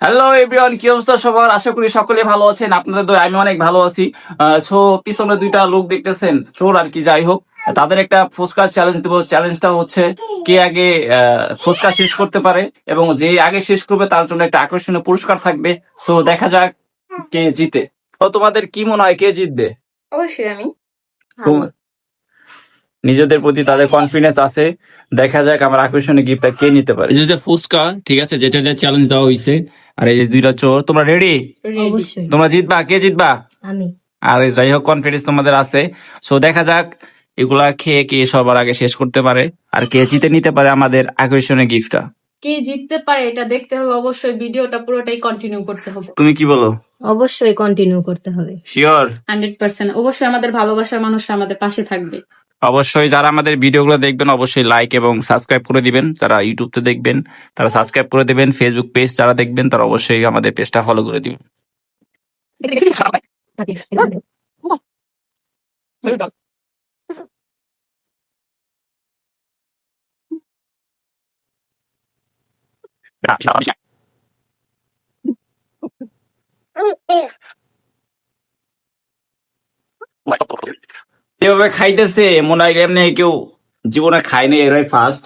Hello everyone, কি অবস্থা সবার? আশা করি সকলে ভালো আছেন। আপনাদের দয় আমি অনেক ভালো আছি। সো পিছনে দুইটা লোক দেখতেছেন, চোর আর কি, যাই হোক, তাদের একটা ফুচকা চ্যালেঞ্জ দেবো। চ্যালেঞ্জটা হচ্ছে কে আগে ফুচকা শেষ করতে পারে, এবং যে আগে শেষ করবে তার জন্য একটা আকর্ষণীয় পুরস্কার থাকবে। সো দেখা যাক কে জিতে। তো তোমাদের কি মনে হয় কে জিতবে? অবশ্যই আমি। নিজেদের প্রতি তাদের কনফিডেন্স আছে। দেখা যাক আমার আকর্ষণীয় গিফটটা কে নিতে পারে। যে ফুচকা, ঠিক আছে, যেটা চ্যালেঞ্জ দেওয়া হয়েছে। আর এই যে দুইটা চোর, তোমরা রেডি? অবশ্যই তোমরা জিতবা? কে জিতবা? আমি। আর যাই হোক, কনফিডেন্স তোমাদের আছে। সো দেখা যাক এগুলা খেয়ে কে সবার আগে শেষ করতে পারে, আর কে জিতে নিতে পারে আমাদের আকর্ষণীয় গিফটটা। কে জিততে পারে এটা দেখতে হবে, অবশ্যই ভিডিওটা পুরোটাই কন্টিনিউ করতে হবে। তুমি কি বলো? অবশ্যই কন্টিনিউ করতে হবে, শিওর? 100%। অবশ্যই আমাদের ভালোবাসার মানুষরা আমাদের পাশে থাকবে। অবশ্যই যারা আমাদের ভিডিওগুলো দেখবেন অবশ্যই লাইক এবং সাবস্ক্রাইব করে দিবেন। যারা ইউটিউবতে দেখবেন তারা সাবস্ক্রাইব করে দিবেন। ফেসবুক পেজ যারা দেখবেন তারা অবশ্যই আমাদের পেজটা ফলো করে দিবেন। এভাবে খাইতেছে মনে হয় এমনি কেউ জীবনে খায়নি, এরাই ফার্স্ট।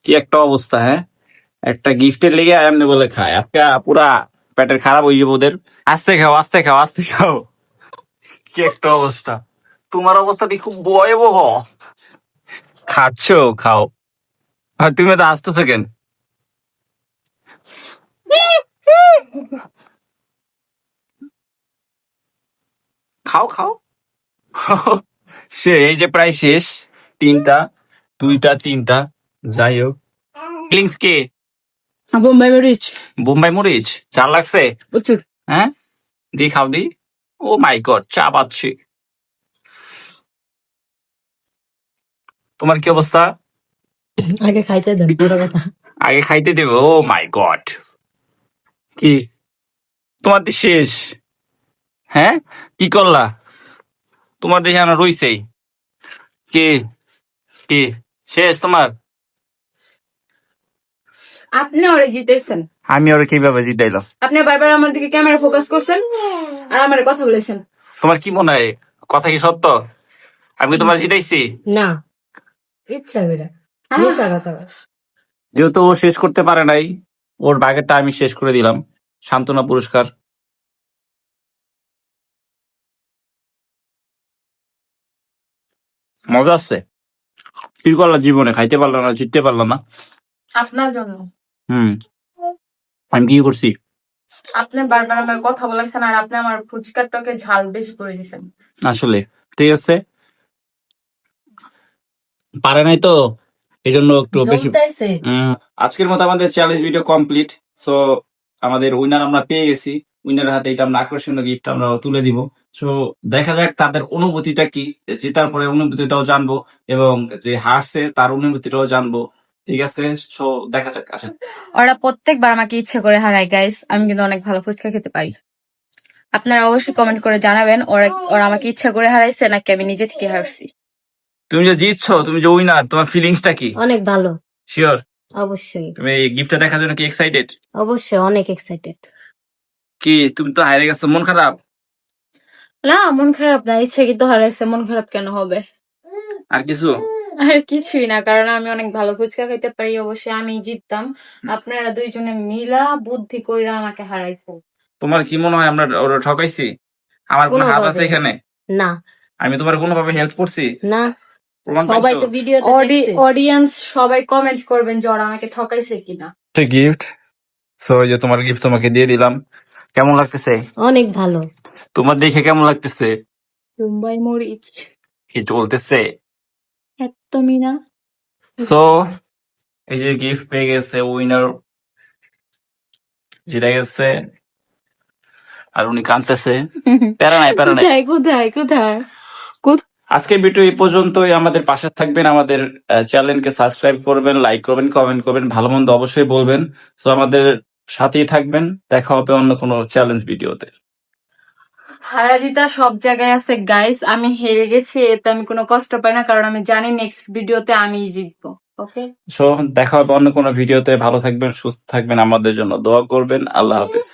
কি একটা অবস্থা, হ্যাঁ? একটা গিফটের লেগে এমনি বলে খায়, আজকে পুরা পেটের খারাপ হয়ে যাবে ওদের। আস্তে খাও, আস্তে খাও, আস্তে খাও। কি একটা অবস্থা! তোমার অবস্থাটি খুব ভয়াবহ। খাচ্ছ, খাও। আর তুমি তো আসতেছো কেন? খাও, খাও। সে এই যে প্রায় শেষ। তিনটা, দুইটা, তিনটা, যাই হোক। ফিলিংস কে? বোম্বাই মরিচ বোম্বাই মরিচ চার লাগছে? প্রচুর। হ্যাঁ, দি খাও দি। ও মাই গড, চা পাচ্ছি। তোমার কি অবস্থা? আগে খাইতে দেন, বড় কথা। আগে খাইতে দেবে? ও মাই গড! কি তোমার তো শেষ? হ্যাঁ, কি করলা? তোমার দেখে না রইছেই। কি কি শেষ তোমার? আপনি ওরে জিতেছেন। আমি ওরা কিভাবে জিতাইলাম? আপনি বারবার আমার দিকে ক্যামেরা ফোকাস করছেন আর আমার কথা বলেছেন। তোমার কি মনে হয় কথা কি সত্য? আমি কি তোমার জিতাইছি? না, ইচ্ছা করে মিথ্যা কথা। যেহেতু ও শেষ করতে পারে নাই, ওর বাগেরটা আমি শেষ করে দিলাম। সান্ত্বনা পুরস্কার। মজা আসছে। কি করলা জীবনে? খাইতে পারলাম না, জিততে পারলাম না। আপনার জন্য। হুম, আমি কি করছি? আপনি বারবার আমার কথা বলেছেন আর আপনি আমার ফুচকার টকে ঝাল বেশি করে দিয়েছেন। আসলে ঠিক আছে, পারে নাই তো, এই জন্য একটু বেশি। জমতেছে। আজকের মতো আমাদের চ্যালেঞ্জ ভিডিও কমপ্লিট। সো আমাদের উইনার আমরা পেয়ে গেছি। উইনার হাতে এটা আমরা আকর্ষণীয় গিফট আমরা তুলে দিব। সো দেখা যাক তাদের অনুভূতিটা কি, জেতার পরে অনুভূতিটাও জানবো, এবং যে হারছে তার অনুভূতিটাও জানবো। ঠিক আছে, সো দেখা যাক। আসেন। ওরা প্রত্যেকবার আমাকে ইচ্ছে করে হারায় গাইস, আমি কিন্তু অনেক ভালো ফুচকা খেতে পারি। আপনারা অবশ্যই কমেন্ট করে জানাবেন ওরা ওরা আমাকে ইচ্ছা করে হারাইছে নাকি আমি নিজে থেকে হারছি। তুমি যে জিতছো, তুমি যে উইনার, তোমার ফিলিংসটা কি? অনেক ভালো। শিওর? অবশ্যই তুমি এই গিফটটা দেখার জন্য কি এক্সাইটেড? অবশ্যই অনেক এক্সাইটেড। কি তুমি তো হারিয়ে গেছো, মন খারাপ? না, মন খারাপ না, ইচ্ছে কিন্তু হারাইছে, মন খারাপ কেন হবে? আর কিছু? আর কিছুই না, কারণ আমি অনেক ভালো ফুচকা খাইতে পারি। অবশ্যই আমি জিততাম, আপনারা দুইজনে মিলা বুদ্ধি কইরা আমাকে হারাইছে। তোমার কি মনে হয় আমরা ওরা ঠকাইছি? আমার কোনো হাত আছে এখানে? না, আমি তোমার কোনোভাবে হেল্প করছি? না। প্রমাণ সবাই পাইছো? তো ভিডিওতে দেখছে। অডিয়েন্স সবাই কমেন্ট করবেন যে ওরা আমাকে ঠকাইছে কিনা। গিফট। সো এই যে তোমার গিফট তোমাকে দিয়ে দিলাম। কেমন লাগতেছে? অনেক ভালো। তোমার দেখে কেমন লাগতেছে? মুম্বাই মরিচ কি চলতেছে? একদমই না। সো এই যে গিফট পেয়ে গেছে উইনার, জিতে গেছে। আর উনি কাঁদতেছে। প্যারা নাই, প্যারা নাই। কোথায় কোথায়? আজকের ভিডিও এই পর্যন্তই। আমাদের পাশে থাকবেন, আমাদের চ্যানেলকে সাবস্ক্রাইব করবেন, লাইক করবেন, কমেন্ট করবেন, ভালো মন্দ অবশ্যই বলবেন। তো আমাদের সাথেই থাকবেন। দেখা হবে অন্য কোনো চ্যালেঞ্জ ভিডিওতে। হারা জিতা সব জায়গায় আছে গাইস, আমি হেরে গেছি এতে আমি কোনো কষ্ট পাই না, কারণ আমি জানি নেক্সট ভিডিওতে আমিই জিতবো। ওকে সো দেখা হবে অন্য কোনো ভিডিওতে। ভালো থাকবেন, সুস্থ থাকবেন, আমাদের জন্য দোয়া করবেন। আল্লাহ হাফিজ।